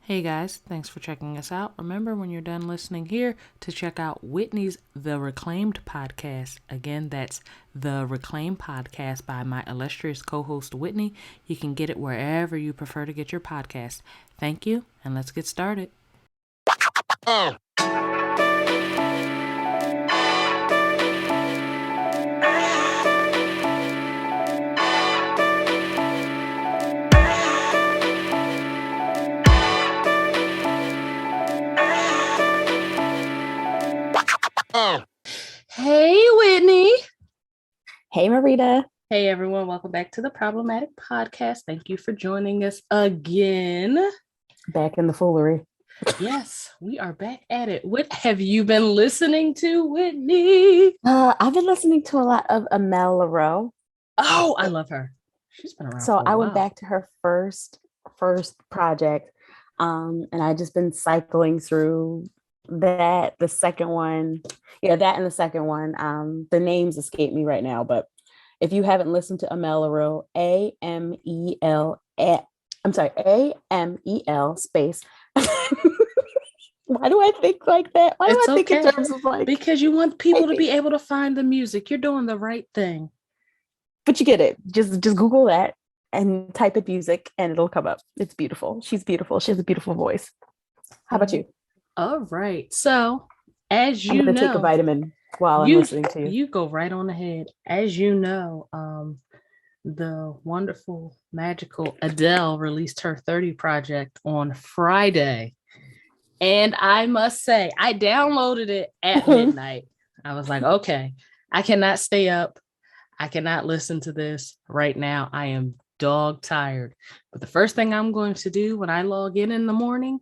Hey guys, thanks for checking us out. Remember when you're done listening here to check out Whitney's The Reclaimed podcast. Again, that's The Reclaimed podcast by my illustrious co-host Whitney. You can get it wherever you prefer to get your podcast. Thank you, and let's get started. Hey Whitney. Hey Marita. Hey everyone, welcome back to the Problematic Podcast. Thank you for joining us again. Back in the foolery. Yes, we are back at it. What have you been listening to, Whitney? I've been listening to a lot of Amel Larrieux. Oh, I love her. She's been around So for a I while. went back to her first project, and I just been cycling through that. The second one, that and the second one. The names escape me right now, but if you haven't listened to Amel Larrieux, AMEL space. Why do I think like that? Why do I think in terms of like? Because you want people to be able to find the music. You're doing the right thing. But you get it. Just Google that and type in music and it'll come up. It's beautiful. She's beautiful. She has a beautiful voice. How about you? All right. So, as you I'm gonna know, take a vitamin while I'm listening to you. You go right on ahead. As you know, the wonderful, magical Adele released her 30 project on Friday. And I must say, I downloaded it at midnight. I was like, okay, I cannot stay up. I cannot listen to this right now. I am dog tired. But the first thing I'm going to do when I log in the morning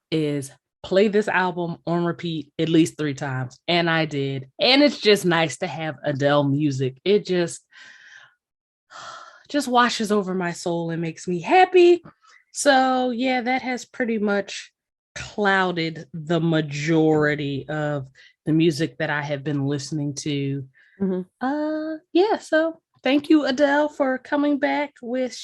is play this album on repeat at least 3 times. And I did. And it's just nice to have Adele music. It just washes over my soul and makes me happy. So yeah, that has pretty much clouded the majority of the music that I have been listening to. So thank you, Adele, for coming back with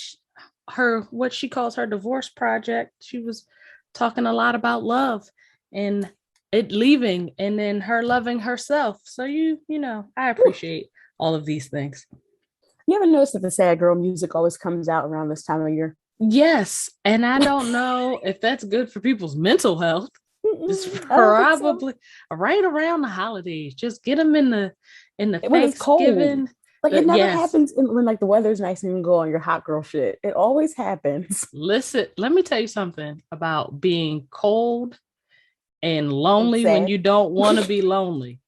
her what she calls her divorce project. She was talking a lot about love and it leaving and then her loving herself. So you know, I appreciate all of these things. You ever notice that the sad girl music always comes out around this time of year? Yes, and I don't know if that's good for people's mental health. It's probably right around the holidays. Just get them in the when Thanksgiving. It's cold. Like it never happens when like the weather's nice and you can go on your hot girl shit. It always happens. Listen, let me tell you something about being cold and lonely when you don't want to be lonely.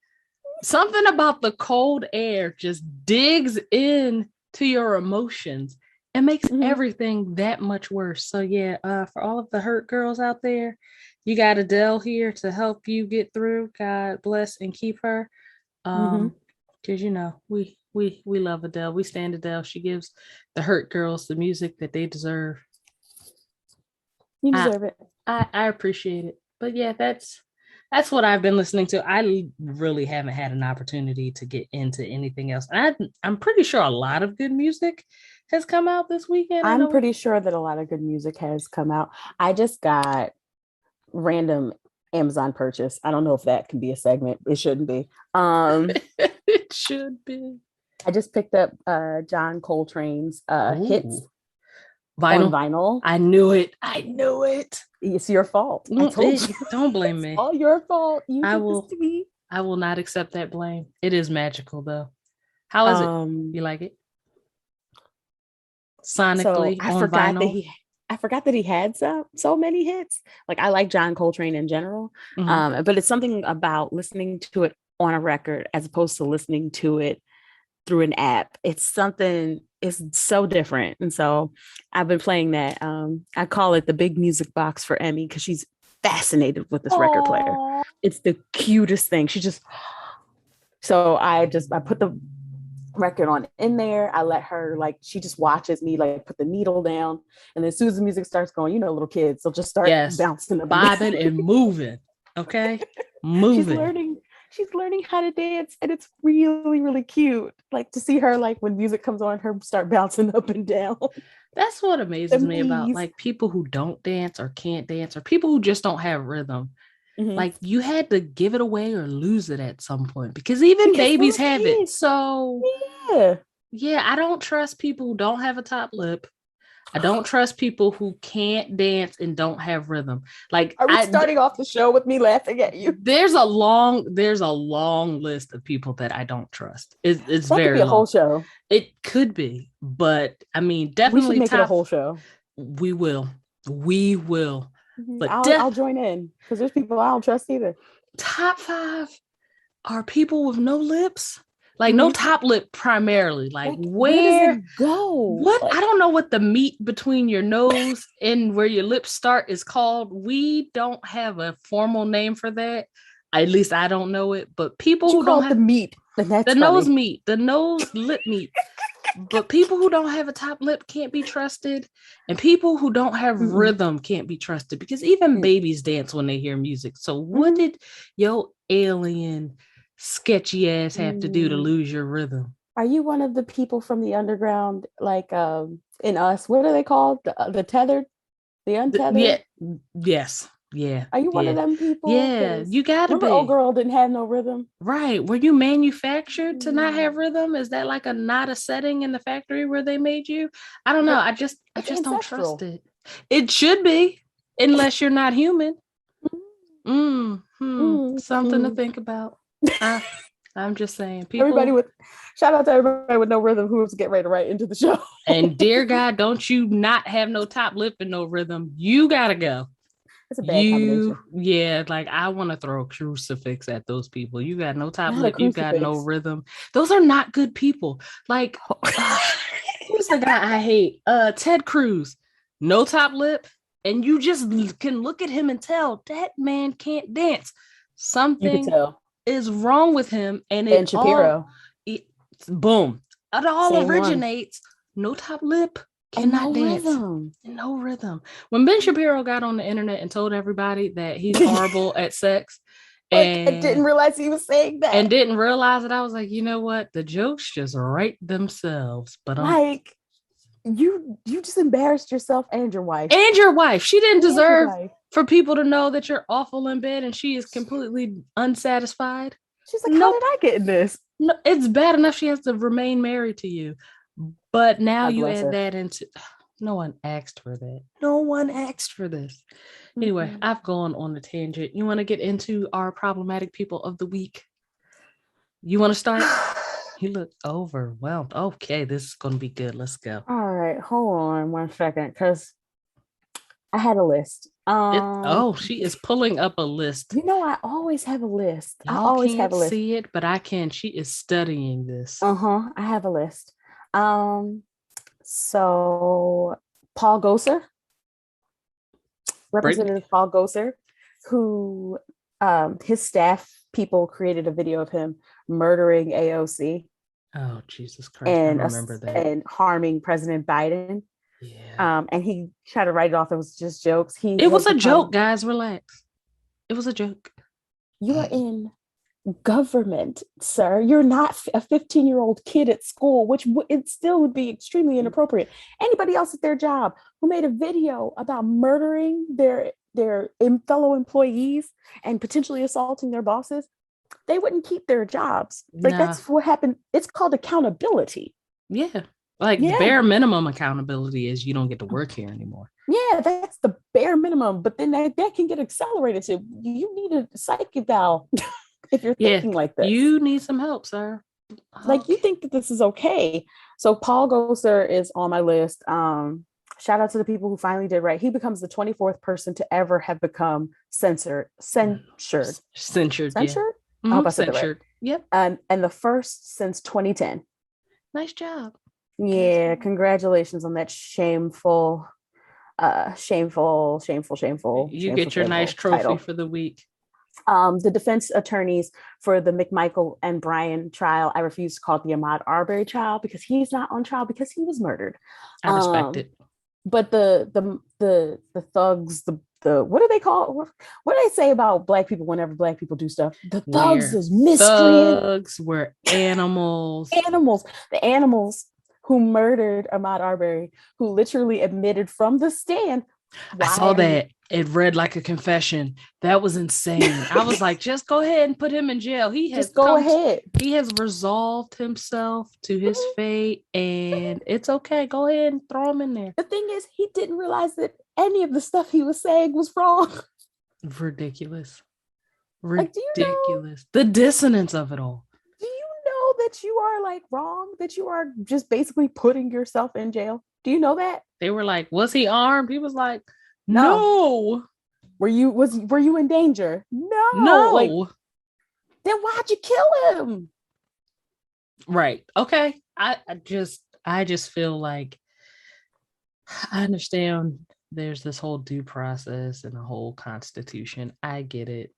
Something about the cold air just digs in to your emotions and makes everything that much worse. So yeah, for all of the hurt girls out there, you got Adele here to help you get through. God bless and keep her. Because you know, we love Adele. We stand Adele. She gives the hurt girls the music that they deserve. You deserve it. I appreciate it. But yeah, that's what I've been listening to. I really haven't had an opportunity to get into anything else. And I'm pretty sure a lot of good music has come out this weekend. I'm pretty sure that a lot of good music has come out. I just got random Amazon purchase. I don't know if that can be a segment. It shouldn't be. It should be. I just picked up John Coltrane's hits vinyl. On vinyl. I knew it. It's your fault. I told you. Don't blame me. It's all your fault. You I did will. This to me. I will not accept that blame. It is magical though. How is it? You like it? Sonically, so I forgot that he had so many hits. Like I like John Coltrane in general, but it's something about listening to it on a record as opposed to listening to it through an app. It's so different. And so I've been playing that. I call it the big music box for Emmy because she's fascinated with this record player. It's the cutest thing. So I put the record on in there. I let her, like, she just watches me like put the needle down, and then as soon as the music starts going, you know, little kids, they'll just start bouncing up, bobbing and moving. Okay, moving. She's learning how to dance, and it's really, really cute. Like to see her, like when music comes on, her start bouncing up and down. That's what amazes me about like people who don't dance or can't dance or people who just don't have rhythm. Like you had to give it away or lose it at some point because even babies have it. So yeah, I don't trust people who don't have a top lip. I don't trust people who can't dance and don't have rhythm. Like, are we starting off the show with me laughing at you? There's a long list of people that I don't trust. It's that very could be a long. whole show. It could be, but I mean, definitely we should make it a whole show. We will. But I'll join in because there's people I don't trust either. Top 5 are people with no lips. Like no top lip primarily. Like where does it go? What? Like, I don't know what the meat between your nose and where your lips start is called. We don't have a formal name for that. At least I don't know it. But people who don't have the meat, the nose meat, the nose lip meat. But people who don't have a top lip can't be trusted. And people who don't have rhythm can't be trusted because even babies dance when they hear music. So what did your alien sketchy ass have to do to lose your rhythm? Are you one of the people from the underground, like in Us? What are they called? The tethered, the untethered? Yes. Yeah. Are you one of them people? Yeah, you gotta be. Old girl didn't have no rhythm. Right. Were you manufactured to not have rhythm? Is that like not a setting in the factory where they made you? I don't know. I just don't trust it. It should be, unless you're not human. Something to think about. I'm just saying, people. Shout out to everybody with no rhythm who was getting ready to write into the show. And dear God, don't you not have no top lip and no rhythm. You gotta go. It's a bad combination. Yeah, like I want to throw a crucifix at those people. You got no top lip, you got no rhythm. Those are not good people. Like, who's the guy I hate? Ted Cruz, no top lip, and you just can look at him and tell that man can't dance. Something is wrong with him, and Ben Shapiro. Boom. It all originates. No top lip. Cannot dance. No rhythm. When Ben Shapiro got on the internet and told everybody that he's horrible at sex, and I didn't realize he was saying that, and didn't realize it, I was like, you know what? The jokes just write themselves. But like, you just embarrassed yourself and your wife. She didn't deserve for people to know that you're awful in bed, and she is completely unsatisfied. She's like, how did I get in this? No, it's bad enough she has to remain married to you. But now you add that into no one asked for that. No one asked for this. Anyway, I've gone on a tangent. You want to get into our problematic people of the week? You want to start? You look overwhelmed. Okay, this is going to be good. Let's go. All right, hold on 1 second, because I had a list. She is pulling up a list. You know, I always have a list. I always have a list. See it, but I can. She is studying this. I have a list. So Paul Gosar, Representative Paul Gosar, who his staff people created a video of him murdering AOC. Oh, Jesus Christ. I remember that. And harming President Biden. Yeah. And he tried to write it off. It was just jokes. It was a joke, guys. Relax. It was a joke. You are in government, sir. You're not a 15-year-old kid at school, which it still would be extremely inappropriate. Anybody else at their job who made a video about murdering their fellow employees and potentially assaulting their bosses, they wouldn't keep their jobs. That's what happened. It's called accountability. Yeah. The bare minimum accountability is you don't get to work here anymore. Yeah, that's the bare minimum. But then that can get accelerated to you need a psych eval. If you're thinking like this, you need some help, sir. You think that this is okay. So Paul Gosar is on my list. Shout out to the people who finally did right. He becomes the 24th person to ever have become censured. Yeah. I hope I said that right. Yep. And the first since 2010. Nice job. Yeah, congratulations on that shameful. You get your nice trophy title for the week. The defense attorneys for the McMichael and Brian trial, I refuse to call it the Ahmaud Arbery trial because he's not on trial because he was murdered. I respect it. But the thugs, the what do they call? What do they say about Black people whenever Black people do stuff? The thugs is miscreant. Thugs were animals. The animals who murdered Ahmaud Arbery, who literally admitted from the stand. I saw that. It read like a confession. That was insane. I was like, just go ahead and put him in jail. He has he has resolved himself to his fate, and it's okay. Go ahead and throw him in there. The thing is, he didn't realize that any of the stuff he was saying was wrong. Ridiculous. Like, do you know, the dissonance of it all. Do you know that you are like wrong? That you are just basically putting yourself in jail? Do you know that? They were like, was he armed? He was like, no. Were you in danger? No. Like, then why'd you kill him? Right. Okay. I just feel like I understand there's this whole due process and a whole constitution. I get it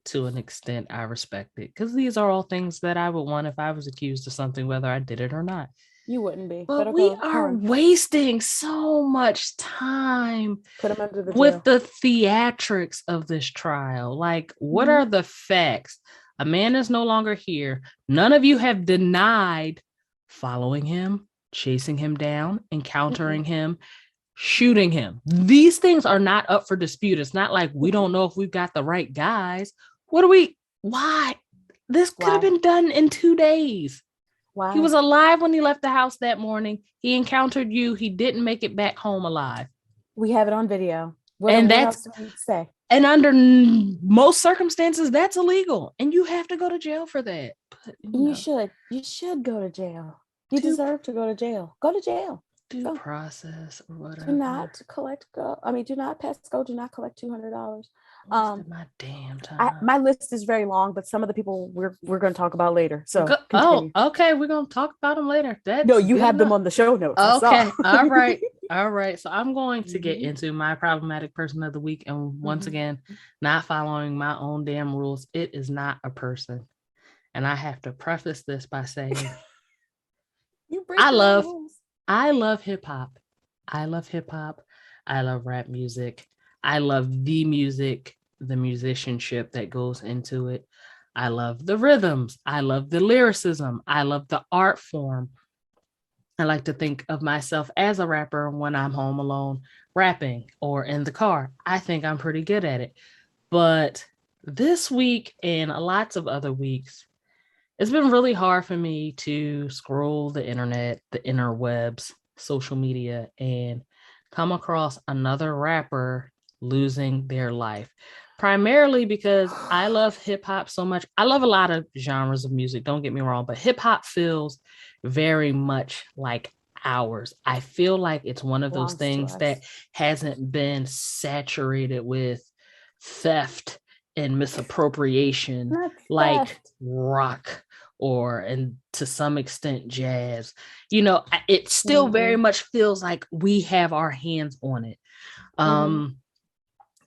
to an extent. I respect it because these are all things that I would want if I was accused of something, whether I did it or not. You wouldn't be. But we are wasting so much time with the theatrics of this trial. Like, what are the facts? A man is no longer here. None of you have denied following him, chasing him down, encountering him, shooting him. These things are not up for dispute. It's not like we don't know if we've got the right guys. Why? This could have been done in 2 days. Why? He was alive when he left the house that morning. He encountered you. He didn't make it back home alive. We have it on video. What else do we say? And under most circumstances, that's illegal. And you have to go to jail for that. But, you should. You should go to jail. You deserve to go to jail. Go to jail. Due process or whatever. Do not collect go. I mean, do not pass go. Do not collect $200. My damn time. My list is very long, but some of the people we're going to talk about later. So okay, we're going to talk about them later. No, you have them on the show notes. Okay, all right. So I'm going to get into my problematic person of the week, and once again, not following my own damn rules. It is not a person, and I have to preface this by saying, I love hip hop. I love hip hop. I love rap music. I love the music, the musicianship that goes into it. I love the rhythms. I love the lyricism. I love the art form. I like to think of myself as a rapper when I'm home alone, rapping or in the car. I think I'm pretty good at it. But this week and lots of other weeks, it's been really hard for me to scroll the internet, the interwebs, social media, and come across another rapper losing their life, primarily because I love hip hop so much. I love a lot of genres of music, don't get me wrong, but hip hop feels very much like ours. I feel like it's one of those things that hasn't been saturated with theft and misappropriation like rock and to some extent jazz. It still very much feels like we have our hands on it.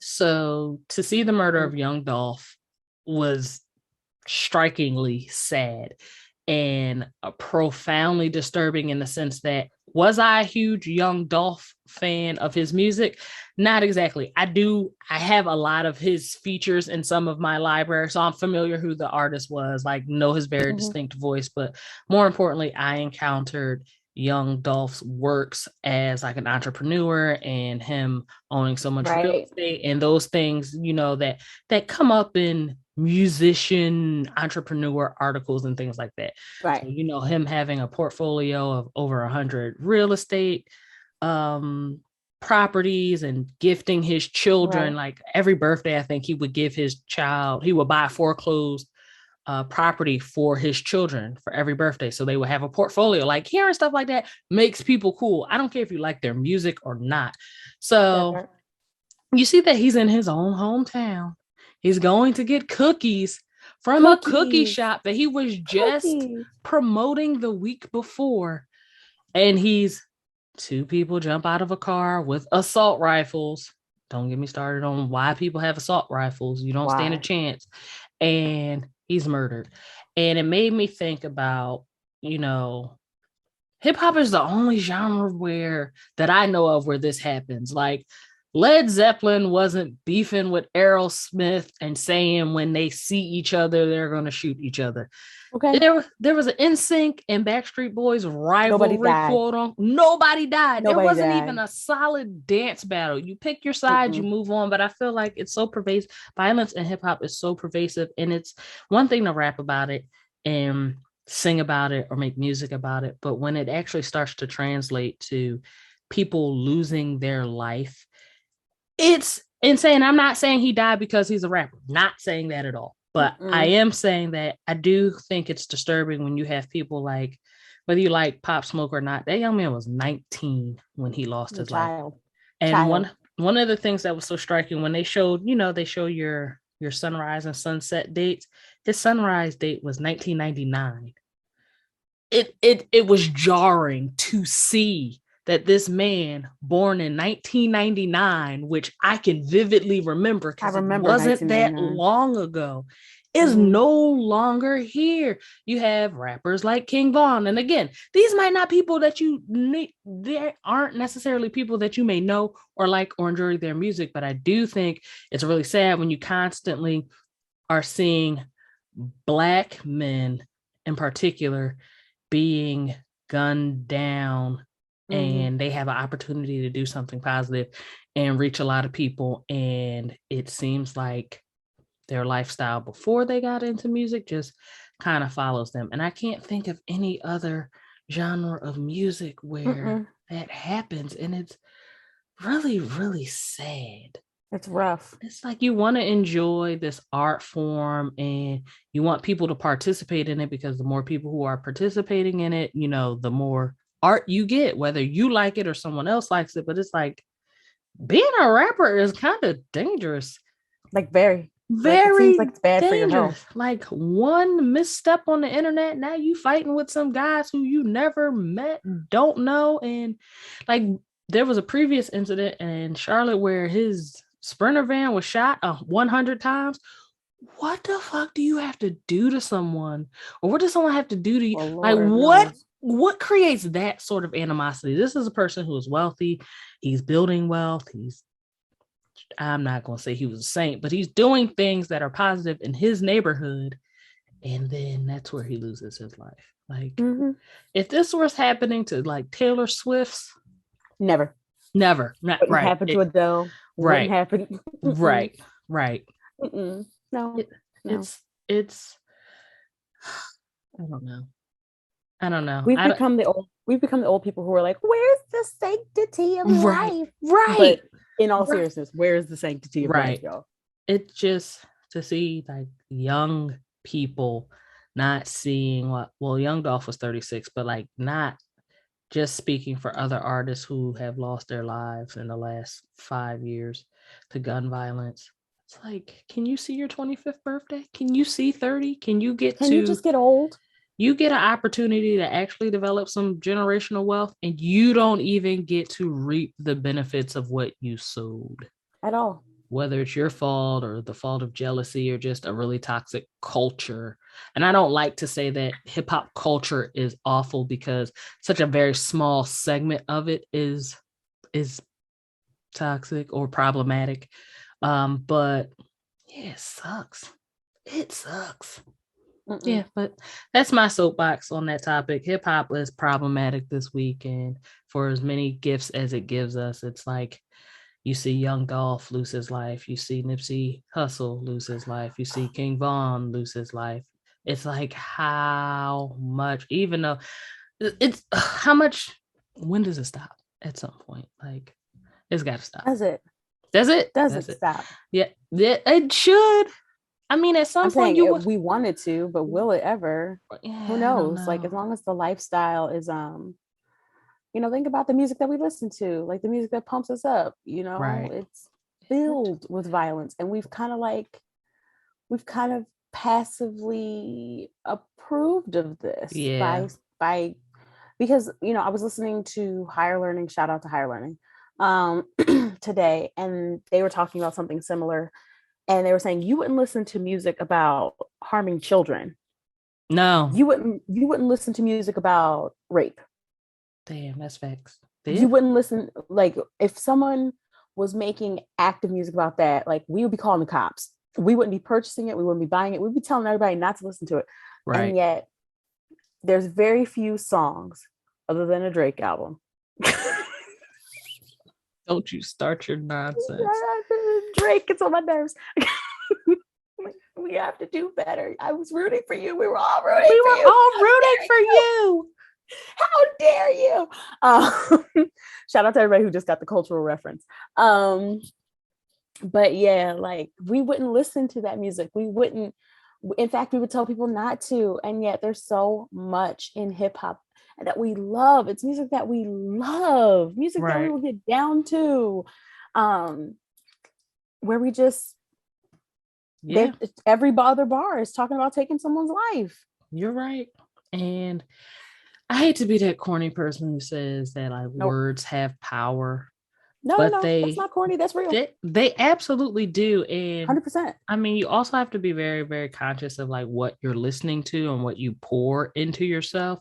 So to see the murder of young Dolph was strikingly sad and profoundly disturbing in the sense that, was I a huge young Dolph fan of his music? Not exactly. I have a lot of his features in some of my library, so I'm familiar who the artist was, like know his very distinct voice, but more importantly, I encountered young Dolph's works as like an entrepreneur and him owning so much real estate and those things, that come up in musician entrepreneur articles and things like that. Right. So, him having a portfolio of over 100 real estate properties and gifting his children, like every birthday, I think he would buy a foreclosed property for his children for every birthday. So they would have a portfolio. Like, hearing stuff like that makes people cool. I don't care if you like their music or not. So you see that he's in his own hometown. He's going to get cookies from a cookie shop that he was just promoting the week before. And two people jump out of a car with assault rifles. Don't get me started on why people have assault rifles. You don't stand a chance. And he's murdered. And it made me think about, hip hop is the only genre that I know of where this happens. Like Led Zeppelin wasn't beefing with Aerosmith and saying when they see each other, they're going to shoot each other. Okay. There was an NSYNC and Backstreet Boys Nobody rivalry, died. quote on. Nobody died. There Nobody wasn't even died. a solid dance battle. You pick your side, you Mm-mm. move on. But I feel like it's so pervasive. Violence in hip hop is so pervasive, and it's one thing to rap about it and sing about it or make music about it, but when it actually starts to translate to people losing their life, it's insane. I'm not saying he died because he's a rapper. Not saying that at all. But I Mm-mm. am saying that I do think it's disturbing when you have people like, whether you like Pop Smoke or not, that young man was 19 when he lost The his life. child. And Child. one of the things that was so striking when they showed, they show your sunrise and sunset dates. His sunrise date was 1999. It was jarring to see that this man born in 1999, which I can vividly remember I because it remember wasn't that 1999. long ago, is Mm-hmm. no longer here. You have rappers like King Von, and again, these might not people that you need. They aren't necessarily people that you may know or like or enjoy their music, but I do think it's really sad when you constantly are seeing Black men in particular being gunned down, Mm-hmm. and they have an opportunity to do something positive and reach a lot of people, and it seems like their lifestyle before they got into music just kind of follows them. And I can't think of any other genre of music where Mm-mm. that happens, and it's really, really sad. It's rough. It's like you want to enjoy this art form and you want people to participate in it, because the more people who are participating in it, the more art you get, whether you like it or someone else likes it. But it's like being a rapper is kind of dangerous. Like very. Like it seems like Very it's bad for your dangerous. health. Like one misstep on the internet, now you fighting with some guys who you never met, don't know. And like there was a previous incident in Charlotte where his Sprinter van was shot 100 times. What the fuck do you have to do to someone? Or what does someone have to do to you? Well, Like Lord knows. what creates that sort of animosity? This is a person who is wealthy, he's building wealth, I'm not going to say he was a saint, but he's doing things that are positive in his neighborhood. And then that's where he loses his life. Like, Mm-hmm. if this was happening to like Taylor Swift's, Never. never, not Wouldn't right. happen to Adele. Wouldn't Right, happen. Mm-mm. right, right. Mm-mm. No. It, No. it's, I don't know. I don't know. We've become the old people who are like, where's the sanctity of Right, life? right, But in all right, seriousness, where is the sanctity of life, right. y'all? It's just to see like young people not seeing young Dolph was 36, but like not just speaking for other artists who have lost their lives in the last 5 years to gun violence. It's like, can you see your 25th birthday? Can you see 30? Can you Can you just get old? you get an opportunity to actually develop some generational wealth, and you don't even get to reap the benefits of what you sowed, At all? whether it's your fault or the fault of jealousy or just a really toxic culture. And I don't like to say that hip hop culture is awful, because such a very small segment of it is toxic or problematic. But yeah, it sucks. It sucks. Mm-mm. Yeah, but that's my soapbox on that topic. Hip hop is problematic this week, and for as many gifts as it gives us, it's like you see young Dolph lose his life. You see Nipsey Hussle lose his life. You see King Von lose his life. It's like, how much, even though it's how much, when does it stop? At some point, like it's got to stop. Does it? Does it? Does That's it it. stop? Yeah, it should. I mean, at some I'm point saying you would. we wanted to, but will it ever? Who Yeah, I don't knows? Like as know. long as the lifestyle is think about the music that we listen to, like the music that pumps us up, Right. it's filled with violence. And we've kind of passively approved of this Yeah. by because I was listening to Higher Learning, shout out to Higher Learning, today, and they were talking about something similar, and they were saying you wouldn't listen to music about harming children. No. You wouldn't listen to music about rape. Damn, that's facts. You Yeah. wouldn't listen, like if someone was making active music about that, like we would be calling the cops. We wouldn't be purchasing it. We wouldn't be buying it. We'd be telling everybody not to listen to it. Right. And yet there's very few songs other than a Drake album. Don't you start your nonsense. Drake gets on my nerves. We have to do better. I was rooting for you. We were all rooting for you. We were all rooting for you. How dare you? Shout out to everybody who just got the cultural reference. But yeah, like we wouldn't listen to that music. We wouldn't. In fact, we would tell people not to. And yet there's so much in hip hop that we love. It's music that we love, music that we will get down to, where we just, every other bar is talking about taking someone's life. You're right. And I hate to be that corny person who says that like words have power. No, that's not corny. That's real. They absolutely do. And 100%. I mean, you also have to be very, very conscious of like what you're listening to and what you pour into yourself.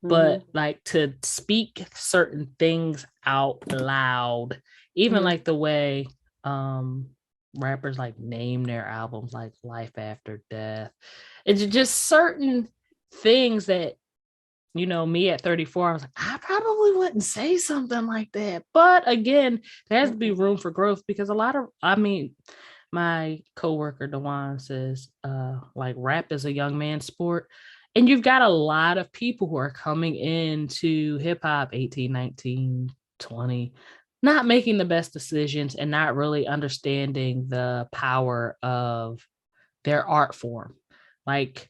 Mm-hmm. But like to speak certain things out loud, even like the way rappers like name their albums, like Life After Death. It's just certain things that, you know, me at 34, I was like, I probably wouldn't say something like that. But again, there has to be room for growth because my coworker, Dewan, says like rap is a young man's sport. And you've got a lot of people who are coming into hip hop 18, 19, 20, not making the best decisions and not really understanding the power of their art form. Like,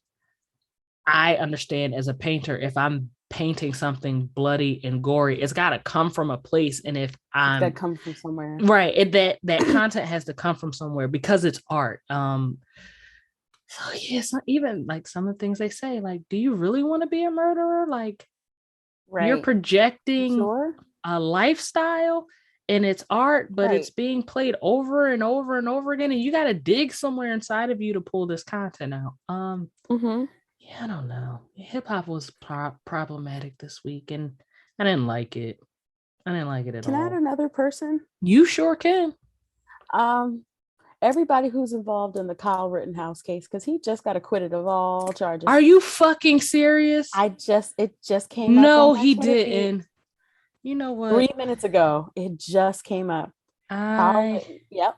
I understand as a painter, if I'm painting something bloody and gory, it's got to come from a place. And if I'm that comes from somewhere, right, that content has to come from somewhere because it's art. So yeah, it's not even like some of the things they say, like, do you really want to be a murderer? Like, you're projecting a lifestyle and it's art, but it's being played over and over and over again. And you got to dig somewhere inside of you to pull this content out. Yeah, I don't know. Hip hop was problematic this week, and I didn't like it. I didn't like it at all. Can I add another person? You sure can. Everybody who's involved in the Kyle Rittenhouse case, because he just got acquitted of all charges. Are you fucking serious? It just came up. No, he didn't. You know what? 3 minutes ago, it just came up. Yep.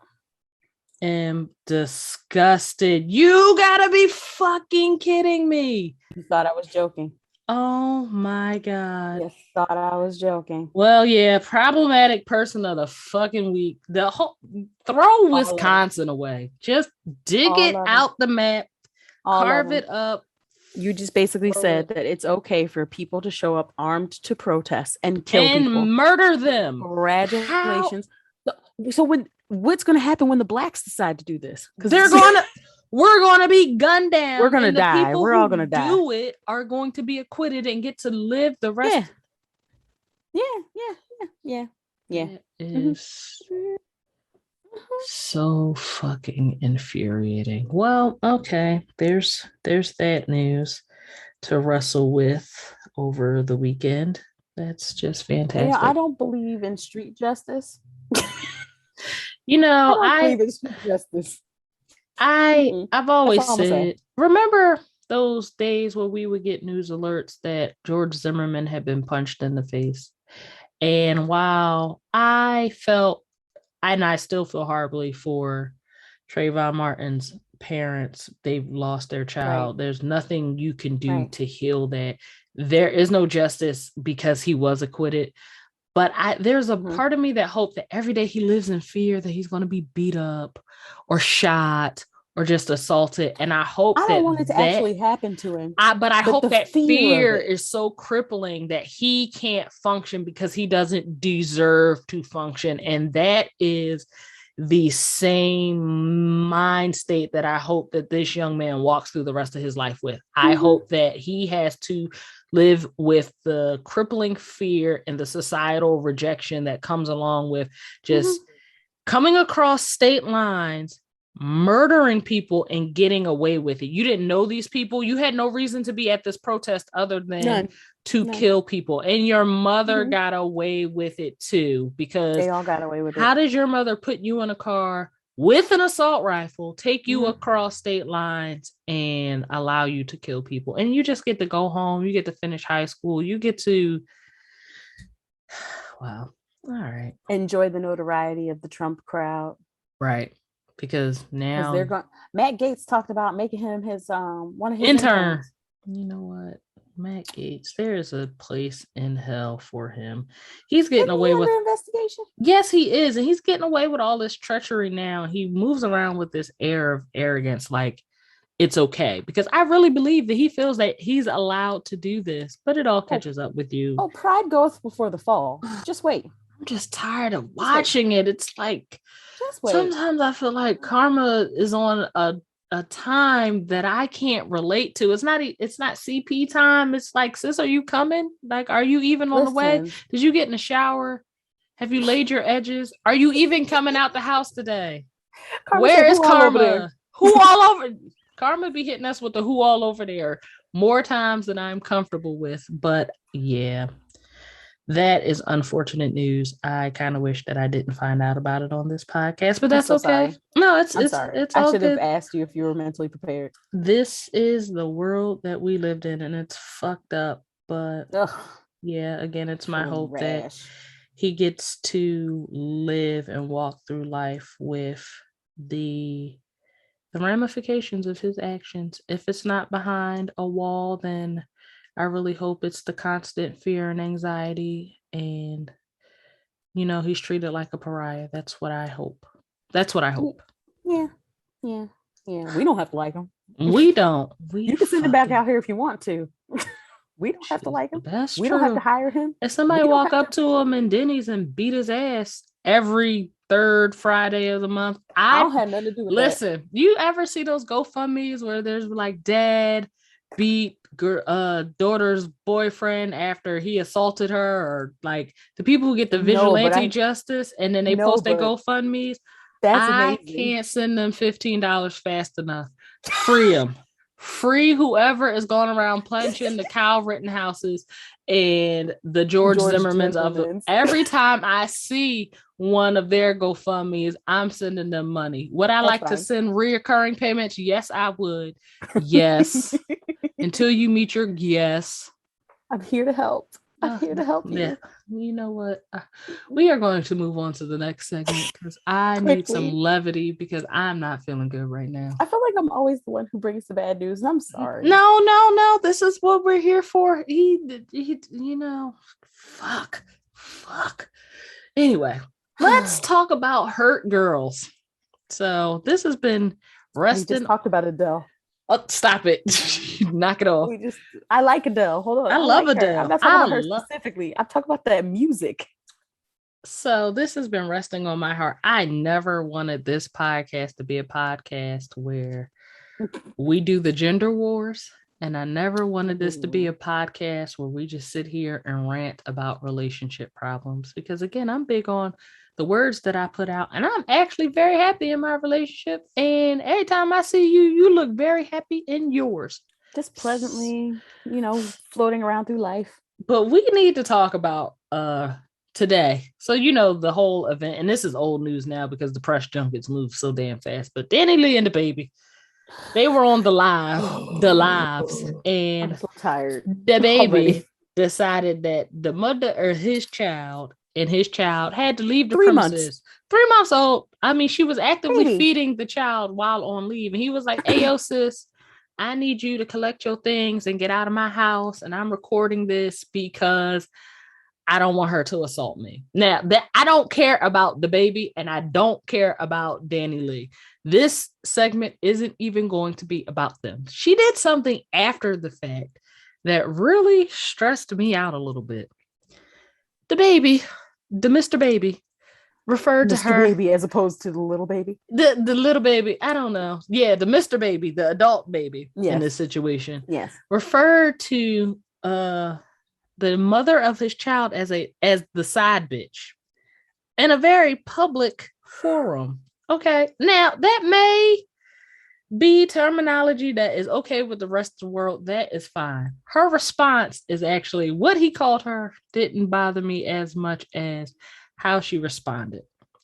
Am disgusted. You gotta be fucking kidding me. You thought I was joking. Oh my God. You thought I was joking. Well, yeah, problematic person of the fucking week. The whole throw Wisconsin away. Just dig it out the map, carve it up. You just basically said that it's okay for people to show up armed to protest and kill people. And murder them. Congratulations. So what's going to happen when the blacks decide to do this? Because we're going to be gunned down. We're going to die. We're all going to die. Do it are going to be acquitted and get to live the rest. Yeah. It is so fucking infuriating. Well, okay. There's that news to wrestle with over the weekend. That's just fantastic. Yeah, I don't believe in street justice. You know, I believe in street justice. I've always said, remember those days where we would get news alerts that George Zimmerman had been punched in the face? And while I felt, and I still feel horribly for Trayvon Martin's parents, they've lost their child. There's nothing you can do to heal that. There is no justice because he was acquitted. But there's a part of me that hope that every day he lives in fear that he's going to be beat up or shot or just assaulted. And I hope I don't want it to actually happen to him. But I hope that fear is so crippling that he can't function because he doesn't deserve to function. And that is the same mind state that I hope that this young man walks through the rest of his life with. I hope that he has to live with the crippling fear and the societal rejection that comes along with just coming across state lines murdering people and getting away with it. You didn't know these people. You had no reason to be at this protest other than to kill people. And your mother got away with it too, because they all got away with it. How does your mother put you in a car with an assault rifle, take you across state lines, and allow you to kill people? And you just get to go home. You get to finish high school. You get to, wow. All right. Enjoy the notoriety of the Trump crowd. Right. Because now they're going. Matt Gaetz talked about making him his one of his intern. You know what? Matt Gaetz, there is a place in hell for him. He's getting away with investigation. Yes, he is. And he's getting away with all this treachery now. He moves around with this air of arrogance, like it's okay. Because I really believe that he feels that he's allowed to do this, but it all catches up with you. Oh, pride goeth before the fall. Just wait. I'm just tired of watching it. It's like sometimes I feel like karma is on a time that I can't relate to. It's not CP time. It's like, sis, are you coming? Like, are you even on the way? Did you get in the shower? Have you laid your edges? Are you even coming out the house today? Where is Karma? Who all over? Karma be hitting us with the who all over there more times than I'm comfortable with. But yeah. That is unfortunate news. I kind of wish that I didn't find out about it on this podcast, but that's okay. Sorry. No, it's sorry. It's I should have asked you if you were mentally prepared. This is the world that we lived in, and it's fucked up. But yeah, again, it's my hope that he gets to live and walk through life with the ramifications of his actions. If it's not behind a wall, then I really hope it's the constant fear and anxiety, and he's treated like a pariah. That's what I hope. Yeah. We don't have to like him. We don't. You can send him back out here if you want to. We don't have to like him. That's we true. Don't have to hire him. If somebody walk up to him in Denny's and beat his ass every third Friday of the month, I don't have nothing to do with that. You ever see those GoFundMes where there's like dad beat daughter's boyfriend after he assaulted her, or like the people who get the vigilante justice and then they post their GoFundMes? That's amazing. I can't send them $15 fast enough. Free them. Free whoever is going around punching the Kyle Rittenhouses and the George Zimmermans of them. Every time I see one of their GoFundMes, I'm sending them money. Would I like to send reoccurring payments? Yes, I would. Yes. Until you meet your yes. I'm here to help. I'm here to help you. Yeah. You know what? We are going to move on to the next segment because I need some levity because I'm not feeling good right now. I feel like I'm always the one who brings the bad news, and I'm sorry. No. This is what we're here for. Fuck. Anyway, let's talk about hurt girls. So this has been resting. We just talked about Adele. Oh, stop it. Knock it off. I like Adele. Hold on. I love Adele. I'm not talking about her specifically. I'm talking about that music. So this has been resting on my heart. I never wanted this podcast to be a podcast where we do the gender wars. And I never wanted this to be a podcast where we just sit here and rant about relationship problems. Because again, I'm big on the words that I put out, and I'm actually very happy in my relationship. And every time I see you, you look very happy in yours. Just pleasantly, floating around through life. But we need to talk about today. So, the whole event, and this is old news now because the press junkets move so damn fast. But Danny Lee and the baby, they were on the lives, and I'm so tired. The baby decided that the mother or his child had to leave the premises. 3 months old. I mean, she was actively feeding the child while on leave. And he was like, "Hey, yo, sis, I need you to collect your things and get out of my house. And I'm recording this because I don't want her to assault me." Now, I don't care about the baby and I don't care about Danny Lee. This segment isn't even going to be about them. She did something after the fact that really stressed me out a little bit. The baby, the Mr. Baby, referred to her baby as opposed to the little baby. The little baby, I don't know. Yeah, the Mr. Baby, the adult baby in this situation. Yes. Referred to the mother of his child as the side bitch in a very public forum Okay. Now, that may be terminology that is okay with the rest of the world. That is fine. Her response is actually what he called her didn't bother me as much as how she responded.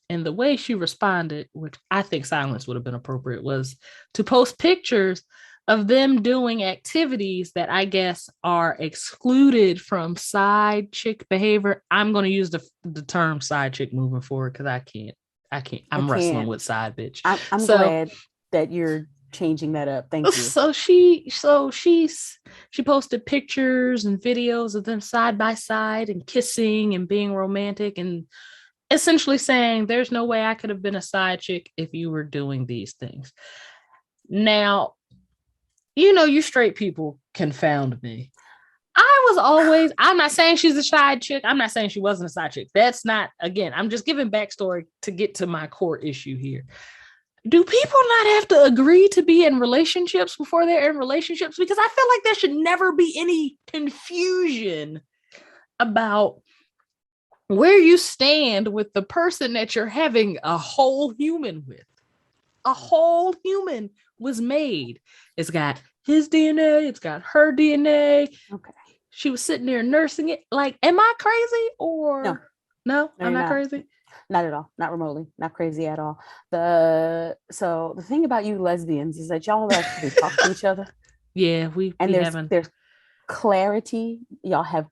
And the way she responded, which I think silence would have been appropriate, was to post pictures of them doing activities that I guess are excluded from side chick behavior. I'm going to use the term side chick moving forward because I can't. I'm wrestling with side bitch. I'm glad that you're changing that up. Thank you. So she posted pictures and videos of them side by side and kissing and being romantic and essentially saying there's no way I could have been a side chick if you were doing these things. Now, you straight people confound me. I'm not saying she's a side chick. I'm not saying she wasn't a side chick. That's not, again, I'm just giving backstory to get to my core issue here. Do people not have to agree to be in relationships before they're in relationships? Because I feel like there should never be any confusion about where you stand with the person that you're having a whole human with. A whole human was made. It's got his DNA. It's got her DNA. Okay. She was sitting there nursing it. Like, am I crazy or no? I'm not crazy. Not at all. Not remotely. Not crazy at all. So the thing about you lesbians is that y'all actually talk to each other. Yeah, there's clarity. Y'all have.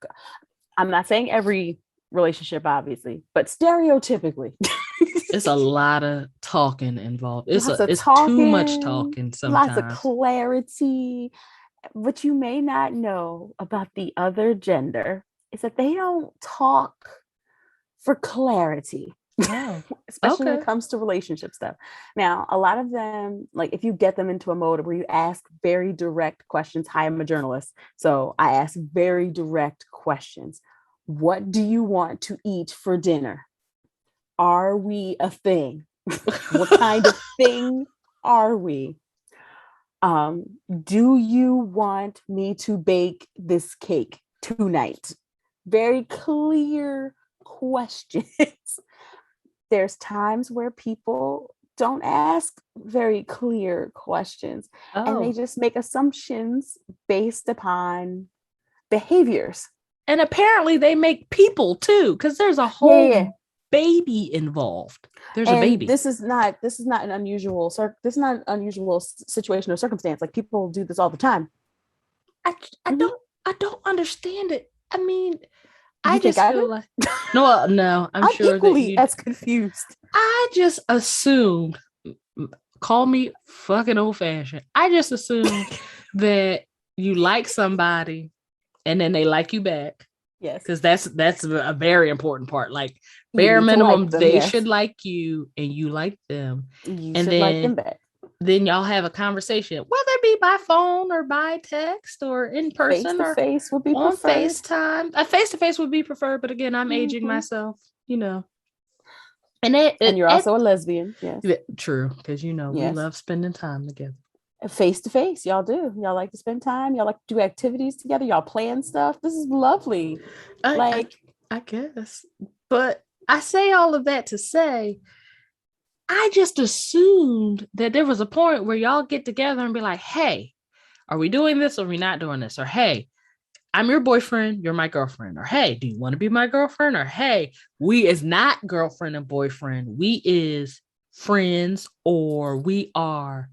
I'm not saying every relationship, obviously, but stereotypically, it's a lot of talking involved. It's too much talking sometimes. Lots of clarity. What you may not know about the other gender is that they don't talk for clarity. Oh, especially when it comes to relationship stuff. Now, a lot of them, like if you get them into a mode where you ask very direct questions. Hi, I'm a journalist, so I ask very direct questions. What do you want to eat for dinner? Are we a thing? What kind of thing are we? Do you want me to bake this cake tonight? Very clear questions. There's times where people don't ask very clear questions and they just make assumptions based upon behaviors. And apparently they make people too, because there's a whole baby involved. There's a baby. This is not an unusual situation or circumstance. Like people do this all the time. I don't understand it. I mean, I just feel like no. I'm sure equally as confused. I just assumed. Call me fucking old fashioned. I just assumed that you like somebody, and then they like you back. Yes, because that's a very important part. Like bare minimum, like them, they should like you, and you like them. You should like them back. Then y'all have a conversation, whether it be by phone or by text or in person or face would be on preferred. FaceTime. A face-to-face would be preferred, but again, I'm aging myself, And you're also a lesbian, yes. True, because we love spending time together. Face-to-face, y'all do. Y'all like to spend time. Y'all like to do activities together. Y'all plan stuff. This is lovely. I guess, but I say all of that to say, I just assumed that there was a point where y'all get together and be like, hey, are we doing this or are we not doing this? Or, hey, I'm your boyfriend, you're my girlfriend. Or, hey, do you want to be my girlfriend? Or, hey, we is not girlfriend and boyfriend. We is friends, or we are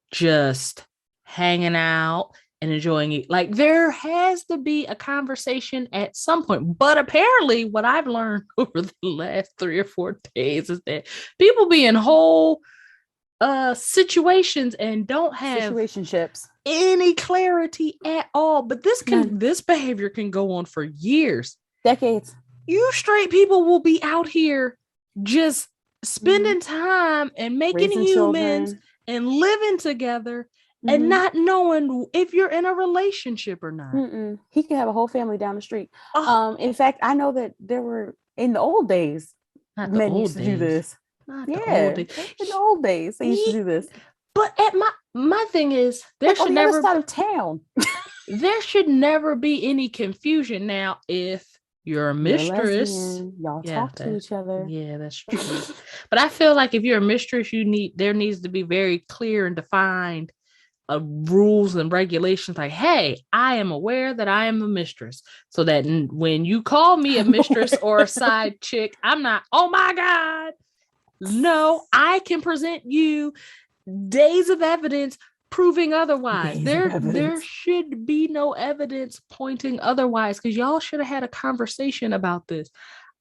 just hanging out and enjoying it. Like, there has to be a conversation at some point. But apparently what I've learned over the last 3 or 4 days is that people be in whole situations and don't have situationships any clarity at all. But this behavior can go on for years, decades. You straight people will be out here just spending time and making humans children and living together and not knowing if you're in a relationship or not. He could have a whole family down the street. In fact, I know that there were in the old days men used to do this. In the old days they used to do this. But at my thing is, there should never side of town. There should never be any confusion. Now, if you're a You're a mistress. lesbian. Y'all Yeah, talk to each other. yeah, that's true. But I feel like if you're a mistress, there needs to be very clear and defined rules and regulations. Like, hey, I am aware that I am a mistress, so that when you call me a mistress or a side chick, I'm not, oh my God. No, I can present you days of evidence proving otherwise. There should be no evidence pointing otherwise, because y'all should have had a conversation about this.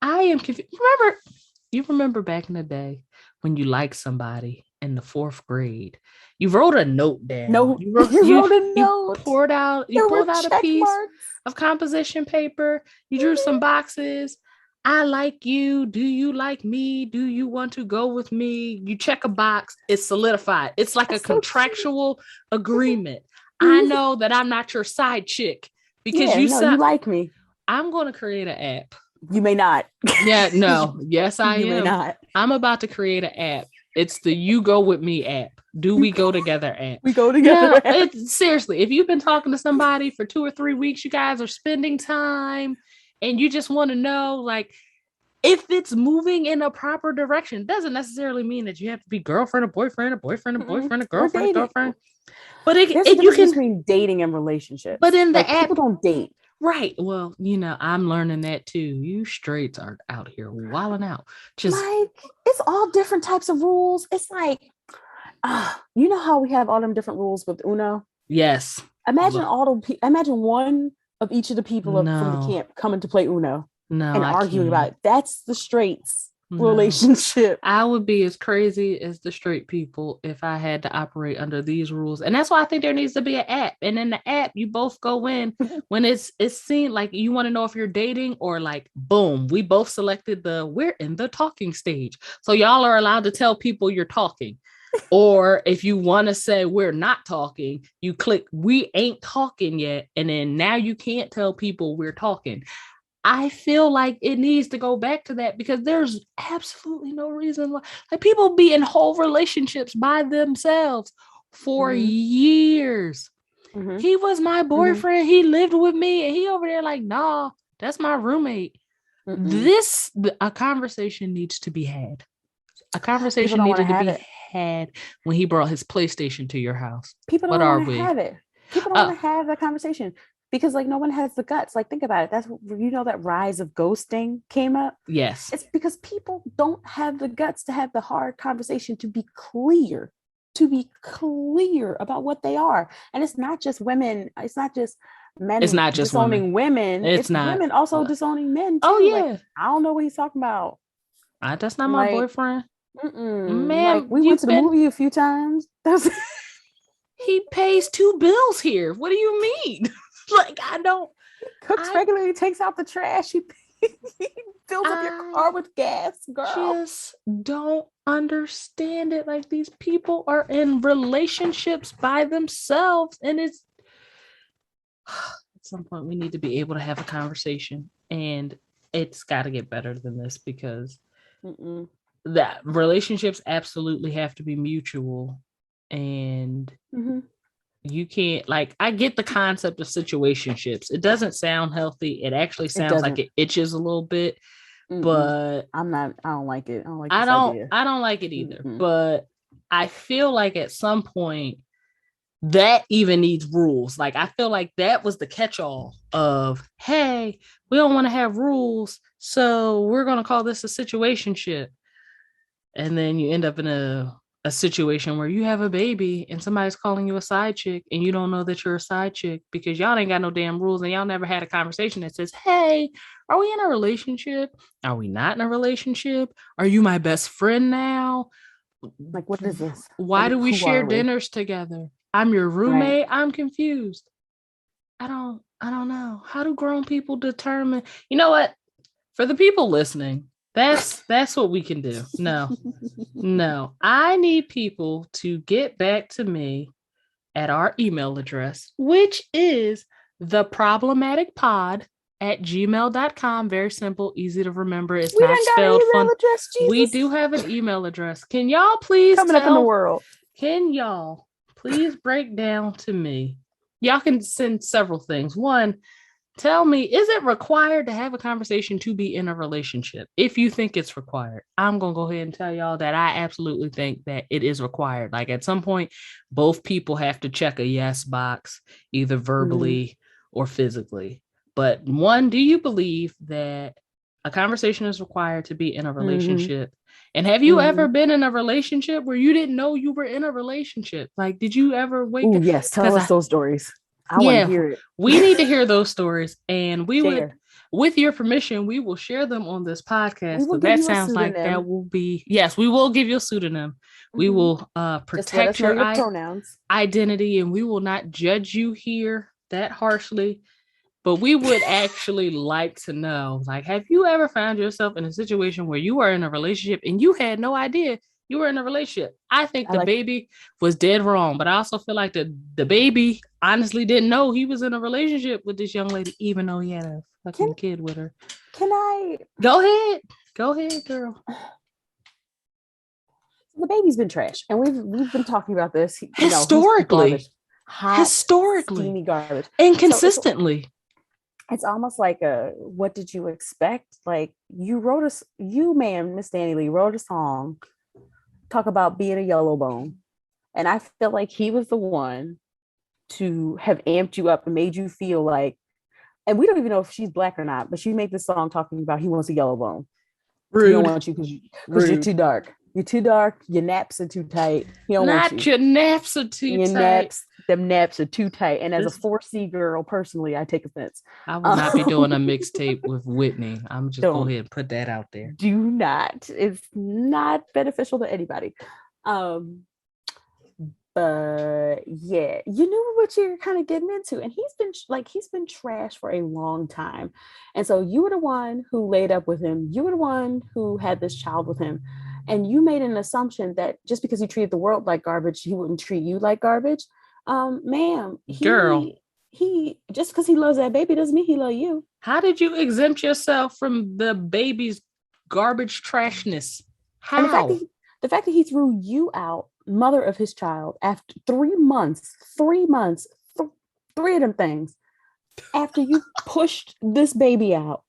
I am confused. You remember back in the day when you liked somebody in the 4th grade, you wrote a note down. No, you wrote a note. You pulled out a piece of composition paper. You drew some boxes. I like you. Do you like me? Do you want to go with me? You check a box. It's solidified. It's like a contractual agreement. I know that I'm not your side chick because you like me. I'm going to create an app. You may not. Yeah, no. Yes, I am. You may not. I'm about to create an app. It's the You Go With Me app. Do we go together app? We go together. Yeah, seriously, if you've been talking to somebody for 2 or 3 weeks, you guys are spending time and you just want to know, like, if it's moving in a proper direction. Doesn't necessarily mean that you have to be girlfriend or boyfriend, a girlfriend, a girlfriend. But there's a difference between dating and relationships. But in the app, people don't date. Right. Well, I'm learning that too. You straights are out here wilding out. Just like, it's all different types of rules. It's like, you know how we have all them different rules with Uno? Yes. Imagine imagine one of each of the people from the camp coming to play Uno and arguing about it. That's the straights relationship. I would be as crazy as the straight people if I had to operate under these rules. And that's why I think there needs to be an app. And in the app, you both go in when it's seen, like, you want to know if you're dating, or like, boom, we both selected we're in the talking stage. So y'all are allowed to tell people you're talking. Or if you want to say we're not talking, you click we ain't talking yet. And then now you can't tell people we're talking. I feel like it needs to go back to that, because there's absolutely no reason why, like, people be in whole relationships by themselves for years. He was my boyfriend. He lived with me, and he over there like, nah, that's my roommate. A conversation needs to be had. A conversation needed to be had when he brought his PlayStation to your house. People don't want to have it. People don't want to have that conversation. Because, like, no one has the guts. Like, think about it. That's, that rise of ghosting came up. Yes. It's because people don't have the guts to have the hard conversation, to be clear about what they are. And it's not just women. It's not just men. It's not just disowning women. It's not women also disowning men too. Oh yeah. Like, I don't know what he's talking about. That's not my boyfriend. Man, we went to the movie a few times. He pays 2 bills here. What do you mean? Like, I don't. He cooks regularly, takes out the trash. He fills up your car with gas, girl. Just don't understand it. Like, these people are in relationships by themselves, and it's at some point we need to be able to have a conversation, and it's got to get better than this, because that relationships absolutely have to be mutual, and you can't, like, I get the concept of situationships. It doesn't sound healthy. It actually sounds like it itches a little bit, but I don't like it. I don't like it either. But I feel like at some point that even needs rules. Like, I feel like that was the catch-all of, hey, we don't want to have rules, so we're going to call this a situationship. And then you end up in a situation where you have a baby and somebody's calling you a side chick, and you don't know that you're a side chick because y'all ain't got no damn rules, and y'all never had a conversation that says, hey, are we in a relationship? Are we not in a relationship? Are you my best friend now? Like, what is this? Why do we share dinners together? I'm your roommate. Right. I'm confused. I don't know. How do grown people determine? You know what? For the people listening, that's what we can do. No, I need people to get back to me at our email address, which is theproblematicpod@gmail.com. Very simple, easy to remember. It's not spelled fun. We do have an email address. Can y'all please coming up in the world? Can y'all please break down to me? Y'all can send several things. One, Tell me, is it required to have a conversation to be in a relationship? If you think it's required, I'm going to go ahead and tell y'all that I absolutely think that it is required. Like at some point, both people have to check a yes box, either verbally or physically. But one, do you believe that a conversation is required to be in a relationship? And have you ever been in a relationship where you didn't know you were in a relationship? Like, did you ever wake up? Yes, tell us those stories. I want to hear it. We need to hear those stories, and we Share. would, with your permission, we will share them on this podcast. So that sounds like that will be, yes, we will give you a pseudonym. We will protect your pronouns, identity, and we will not judge you here that harshly. But we would actually like to know, like, have you ever found yourself in a situation where you are in a relationship and you had no idea you were in a relationship? I think the baby was dead wrong, but I also feel like the baby honestly didn't know he was in a relationship with this young lady, even though he had a fucking kid with her. Can I? Go ahead, girl. The baby's been trash, and we've been talking about this historically, steamy garbage, and consistently. So it's almost like what did you expect? Like Miss Danny Lee wrote a song talk about being a yellow bone, and I feel like he was the one to have amped you up and made you feel like, and we don't even know if she's black or not, but she made this song talking about he wants a yellow bone. Rude. He don't want you because you're too dark. You're too dark. Your naps are too tight. He don't want you. Your naps are too tight. Them naps are too tight. And as a 4C girl, personally, I take offense. I will not be doing a mixtape with Whitney. I'm just go ahead and put that out there. Do not. It's not beneficial to anybody. But yeah, you knew what you're kind of getting into, and he's been trash for a long time. And so you were the one who laid up with him. You were the one who had this child with him. And you made an assumption that just because he treated the world like garbage, he wouldn't treat you like garbage. Ma'am, he just because he loves that baby doesn't mean he loves you. How did you exempt yourself from the baby's garbage trashness? How? And the fact that he threw you out, mother of his child, after 3 months, 3 of them things, after you pushed this baby out,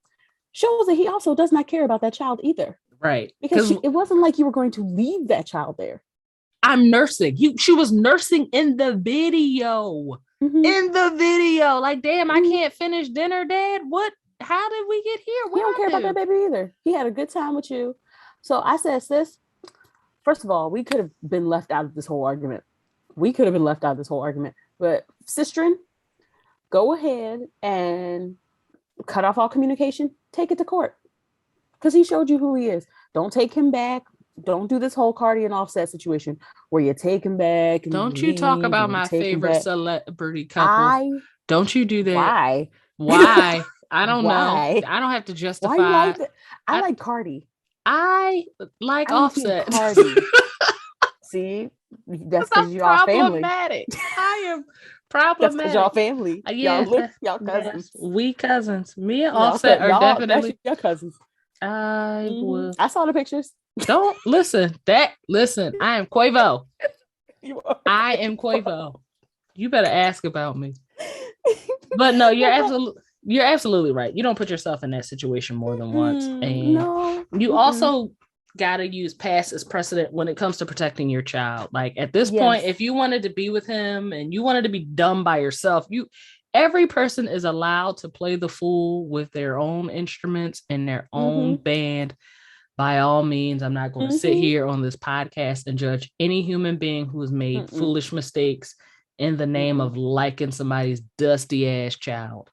shows that he also does not care about that child either. Right. Because it wasn't like you were going to leave that child there. I'm nursing. She was nursing in the video. In the video. Like, damn, I can't finish dinner, Dad. What? How did we get here? He don't care about that baby either. He had a good time with you. So I said, sis, first of all, we could have been left out of this whole argument. But sisterin, go ahead and cut off all communication. Take it to court. Because he showed you who he is. Don't take him back. Don't do this whole Cardi and Offset situation where you take him back. And don't you talk about my favorite celebrity couple. Don't you do that. Why? I don't know. I don't have to justify. Why you like that? I like Cardi. I like Offset. Cardi. See, that's because you're all family. I am problematic. That's because y'all family. Y'all cousins. Yes, we cousins. Me and Offset are definitely your cousins. I saw the pictures. Don't listen. I am Quavo. I am Quavo. You better ask about me. But no, you're absolutely right. You don't put yourself in that situation more than once. And you also gotta use past as precedent when it comes to protecting your child. Like at this point, if you wanted to be with him and you wanted to be dumb by yourself, every person is allowed to play the fool with their own instruments and their own band. By all means, I'm not going to sit here on this podcast and judge any human being who has made foolish mistakes in the name of liking somebody's dusty ass child.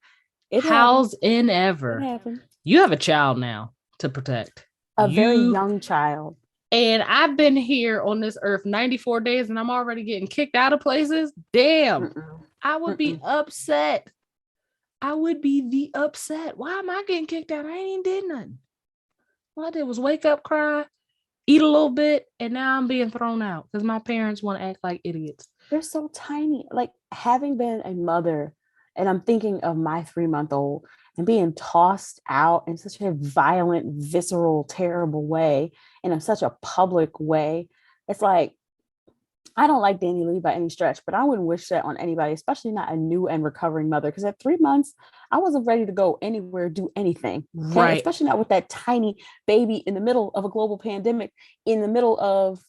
How's in ever? You have a child now to protect. A very young child. And I've been here on this earth 94 days and I'm already getting kicked out of places. Damn. I would be upset. I would be the upset. Why am I getting kicked out? I ain't even did nothing. All I did was wake up, cry, eat a little bit, and now I'm being thrown out because my parents want to act like idiots. They're so tiny. Like having been a mother, and I'm thinking of my 3-month-old and being tossed out in such a violent, visceral, terrible way, and in such a public way. It's like, I don't like Danny Lee by any stretch, but I wouldn't wish that on anybody, especially not a new and recovering mother. Because at 3 months, I wasn't ready to go anywhere, do anything. Okay. Right. Especially not with that tiny baby in the middle of a global pandemic, in the middle of,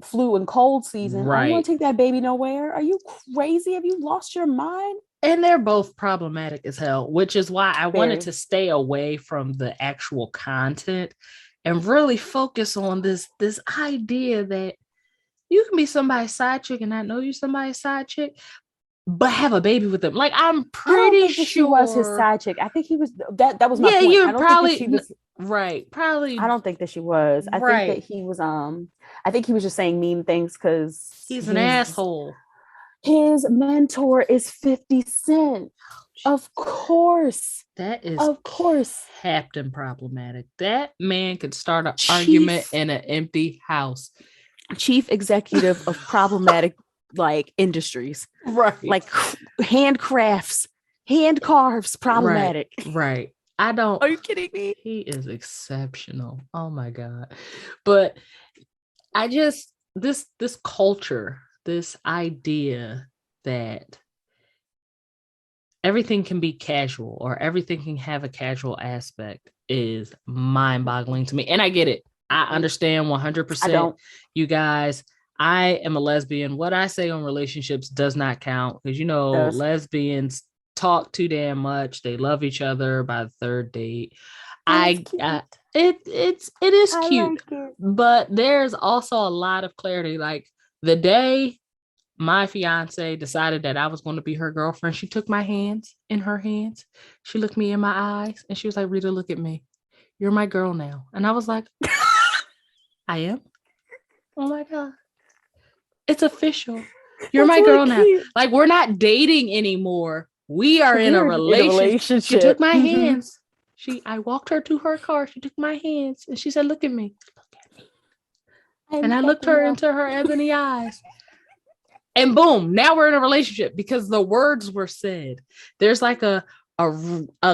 flu and cold season. I don't want Right. to take that baby nowhere. Are you crazy? Have you lost your mind? And they're both problematic as hell, which is why I wanted Very. to stay away from the actual content and really focus on this idea that you can be somebody's side chick and not know you somebody's side chick, but have a baby with them. Like, I'm I don't pretty think that she was his sure. side chick. I think he was that was my Yeah, point. I you're don't think that probably she was right. I Probably don't think that she was. I think that right. he was I think he was just saying mean things because He's an asshole. his mentor is 50 Cent. Of course. That is Of course. captain problematic. That man could start an argument Chief in an empty house. chief executive of problematic like industries. Right. Like handcrafts, hand carves, problematic. Right. I don't. Are you kidding me? He is exceptional. Oh my God. But I just this culture, this idea that everything can be casual or everything can have a casual aspect is mind-boggling to me. And I get it. I understand 100%. I don't. You guys, I am a lesbian. What I say on relationships does not count because lesbians talk too damn much. They love each other by the third date. It is cute, like it. but there's also a lot of clarity. Like the day my fiance decided that I was going to be her girlfriend, she took my hands in her hands. She looked me in my eyes and she was like, Rita, look at me. You're my girl now. And I was like, I am. Oh my God. It's official. You're my girl now. Like, we're not dating anymore. We are in a relationship. She took my hands. I walked her to her car. She took my hands and she said, look at me. Look at me. And I looked her into her ebony eyes. And boom, now we're in a relationship because the words were said. There's like a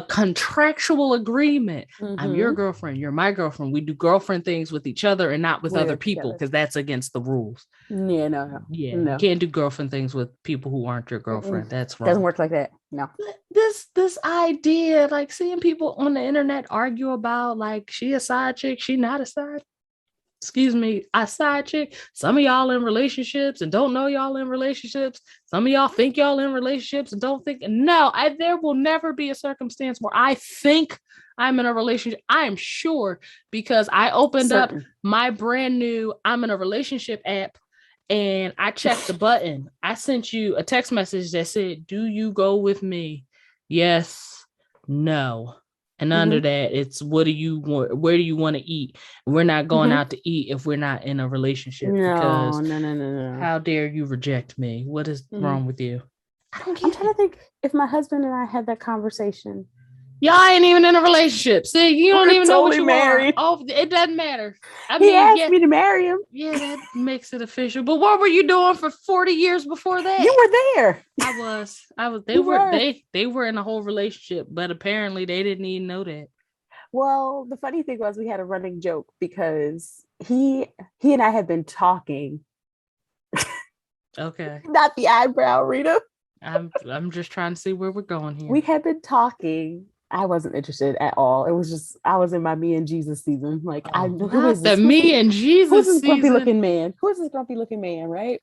contractual agreement. Mm-hmm. I'm your girlfriend. You're my girlfriend. We do girlfriend things with each other and not with other people because that's against the rules. Yeah, no. You can't do girlfriend things with people who aren't your girlfriend. That's wrong. Doesn't work like that. No. This idea, like seeing people on the internet argue about like she a side chick, she not a side a side chick. Some of y'all in relationships and don't know y'all in relationships. Some of y'all think y'all in relationships and don't think. No, there will never be a circumstance where I think I'm in a relationship. I am sure because I opened up my brand new I'm in a relationship app and I checked the button. I sent you a text message that said, do you go with me? Yes, no. And under that, it's what do you want? Where do you want to eat? We're not going out to eat if we're not in a relationship. No. How dare you reject me? What is wrong with you? I'm trying to think if my husband and I had that conversation. Y'all ain't even in a relationship. See, you don't even know what you married. Oh, it doesn't matter. He asked me to marry him. Yeah, that makes it official. But what were you doing for 40 years before that? You were there. I was. They were in a whole relationship, but apparently they didn't even know that. Well, the funny thing was we had a running joke because he and I had been talking. Okay. Not the eyebrow, Rita. I'm just trying to see where we're going here. We had been talking. I wasn't interested at all. It was just I was in my me and Jesus season. Like I knew who is this? Me and Jesus who's this grumpy looking man? Who is this grumpy looking man, right?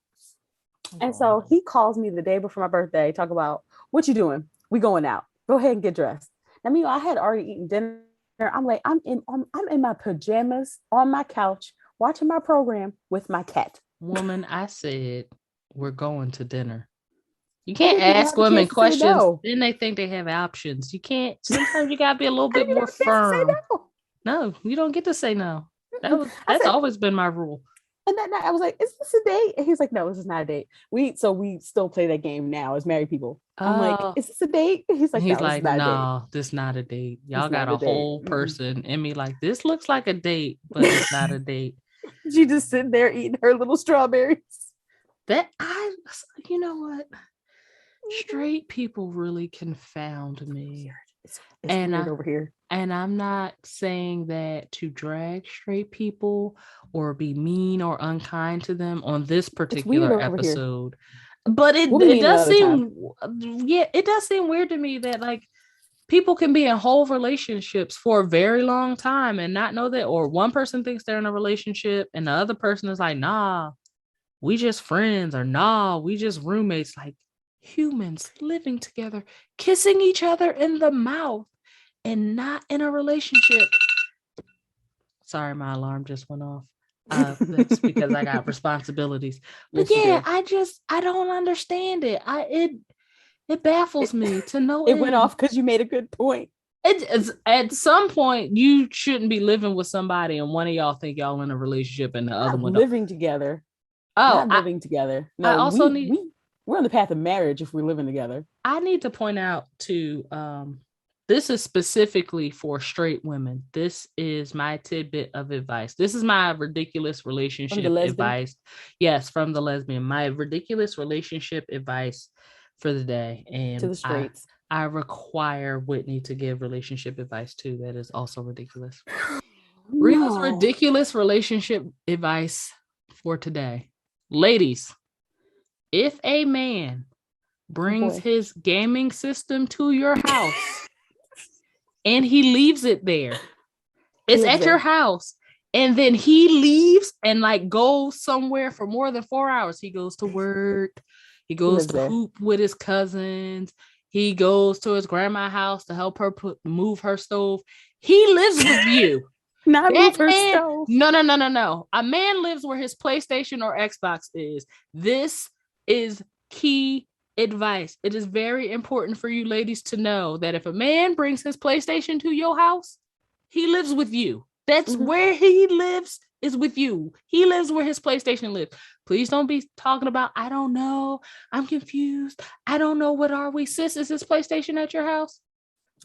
And so he calls me the day before my birthday, talk about what you doing? We going out. Go ahead and get dressed. I mean, I had already eaten dinner. I'm like, I'm in my pajamas on my couch watching my program with my cat. Woman, I said we're going to dinner. You can't ask women questions. No. Then they think they have options. You can't. Sometimes you gotta be a little bit more firm. No, you don't get to say no. That's always been my rule. And that night I was like, "Is this a date?" And he's like, "No, this is not a date." We still play that game now as married people. I'm like, "Is this a date?" He's like, "No, this is not a date. Y'all got a whole person." And me like, "This looks like a date, but it's not a date." She just sitting there eating her little strawberries. You know what? Straight people really confound me. It's weird over here. And I'm not saying that to drag straight people or be mean or unkind to them on this It's weird particular over here. episode. But We'll be it mean does another time. seem, yeah, it does seem weird to me that like people can be in whole relationships for a very long time and not know that, or one person thinks they're in a relationship and the other person is like, nah, we just friends, or nah, we just roommates. Like humans living together, kissing each other in the mouth and not in a relationship. Sorry, my alarm just went off. That's because I got responsibilities. But Yes, you yeah, do. I don't understand it. It baffles me to no It went end. off because you made a good point. It's at some point you shouldn't be living with somebody and one of y'all think y'all in a relationship and the other Not one don't. living together. Oh, Not living together. I No, also need we're on the path of marriage if we're living together. I need to point out to this is specifically for straight women. This is my tidbit of advice. This is my ridiculous From the relationship lesbian advice. Yes, from the lesbian. My ridiculous relationship advice for the day. to And the straights. I require Whitney to give relationship advice too. That is also ridiculous. Rita's No. ridiculous relationship advice for today. Ladies, if a man brings boy. his gaming system to your house and he leaves it there, it's lives at your there. house, and then he leaves and like goes somewhere for more than 4 hours. He goes to work, he goes lives to there. hoop with his cousins, he goes to his grandma's house to help her move her stove. He lives with you. Not That move her man, stove. no. A man lives where his PlayStation or Xbox is. This is key advice. It is very important for you ladies to know that if a man brings his PlayStation to your house, he lives with you. That's where he lives, is with you. He lives where his PlayStation lives. Please don't be talking about, I don't know, I'm confused, I don't know, what are we? Sis, is his PlayStation at your house?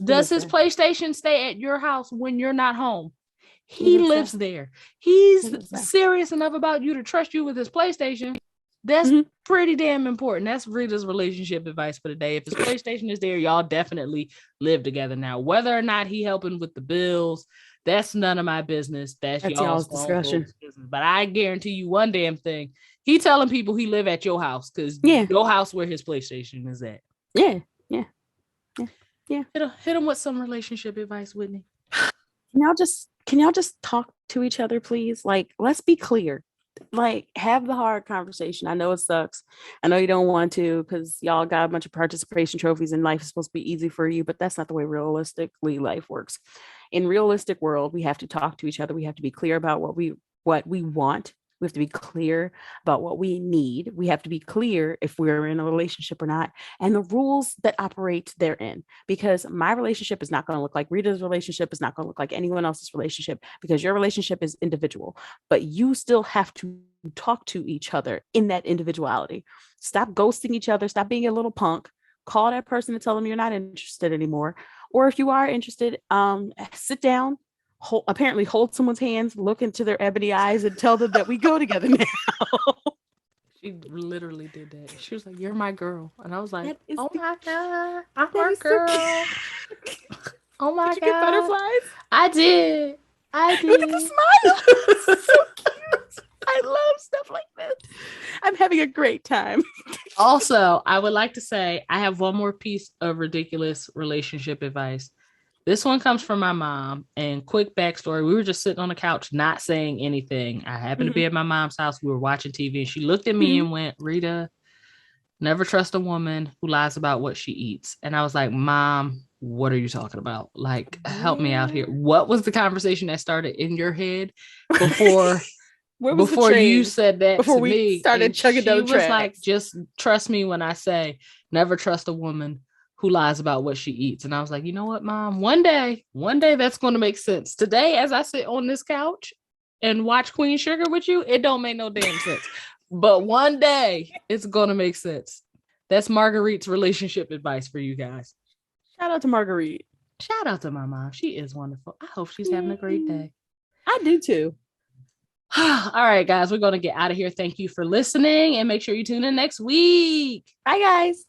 Does his PlayStation stay at your house when you're not home? He lives there. He's serious enough about you to trust you with his PlayStation. That's pretty damn important. That's Rita's relationship advice for the day. If his PlayStation is there, y'all definitely live together. Now, whether or not he helping with the bills, that's none of my business. That's y'all's discussion. But I guarantee you one damn thing. He telling people he live at your house because your house where his PlayStation is at. Yeah. Hit him with some relationship advice, Whitney. Can y'all just talk to each other, please? Like, let's be clear. Like, have the hard conversation. I know it sucks. I know you don't want to because y'all got a bunch of participation trophies and life is supposed to be easy for you, but that's not the way realistically life works. In realistic world, we have to talk to each other. We have to be clear about what we want. We have to be clear about what we need. We have to be clear if we're in a relationship or not, and the rules that operate therein. Because my relationship is not going to look like Rita's relationship, is not going to look like anyone else's relationship, because your relationship is individual. But you still have to talk to each other in that individuality. Stop ghosting each other. Stop being a little punk. Call that person and tell them you're not interested anymore. Or if you are interested, sit down. Apparently hold someone's hands, look into their ebony eyes, and tell them that we go together now. She literally did that. She was like, "You're my girl," and I was like, "Oh my god, I'm her girl." So oh my god, get butterflies? I did. Look at the smile. So cute. I love stuff like this. I'm having a great time. Also, I would like to say I have one more piece of ridiculous relationship advice. This one comes from my mom. And quick backstory, we were just sitting on the couch, not saying anything. I happened to be at my mom's house. We were watching TV and she looked at me and went, "Rita, never trust a woman who lies about what she eats." And I was like, "Mom, what are you talking about? Like, help me out here. What was the conversation that started in your head before you said that before to we me?" started And chugging down the tracks. Like, "Just trust me when I say never trust a woman who lies about what she eats." And I was like, "You know what, Mom? One day that's going to make sense. Today, as I sit on this couch and watch Queen Sugar with you, it don't make no damn sense. But one day it's going to make sense." That's Marguerite's relationship advice for you guys. Shout out to Marguerite. Shout out to my mom. She is wonderful. I hope she's having a great day. I do too. All right, guys, we're going to get out of here. Thank you for listening and make sure you tune in next week. Bye, guys.